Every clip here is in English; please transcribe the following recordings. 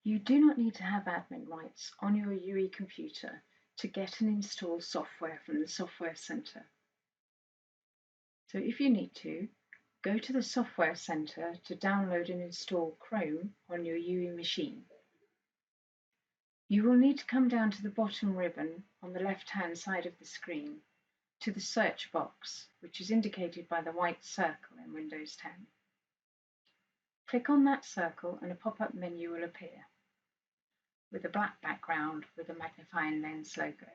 You do not need to have admin rights on your UE computer to get and install software from the Software Center. So if you need to, go to the Software Center to download and install Chrome on your UE machine. You will need to come down to the bottom ribbon on the left-hand side of the screen to the search box, which is indicated by the white circle in Windows 10. Click on that circle and a pop-up menu will appear with a black background with a magnifying lens logo.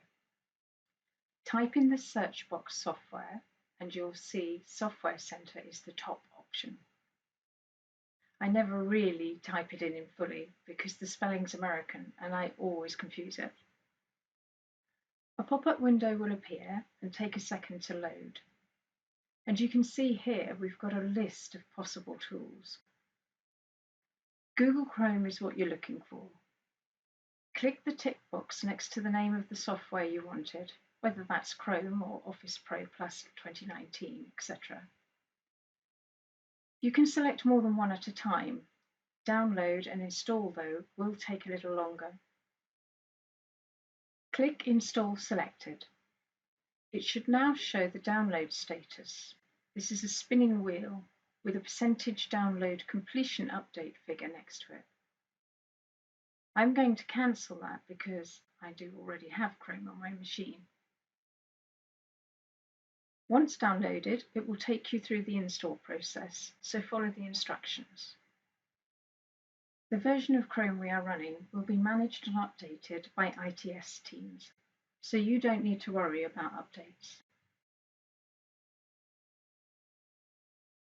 Type in the search box software and you'll see Software Center is the top option. I never really type it in fully because the spelling's American and I always confuse it. A pop-up window will appear and take a second to load. And you can see here we've got a list of possible tools. Google Chrome is what you're looking for. Click the tick box next to the name of the software you wanted, whether that's Chrome or Office Pro Plus 2019, etc. You can select more than one at a time. Download and install, though, will take a little longer. Click Install Selected. It should now show the download status. This is a spinning wheel with a percentage download completion update figure next to it. I'm going to cancel that because I do already have Chrome on my machine. Once downloaded, it will take you through the install process, so follow the instructions. The version of Chrome we are running will be managed and updated by ITS teams, so you don't need to worry about updates.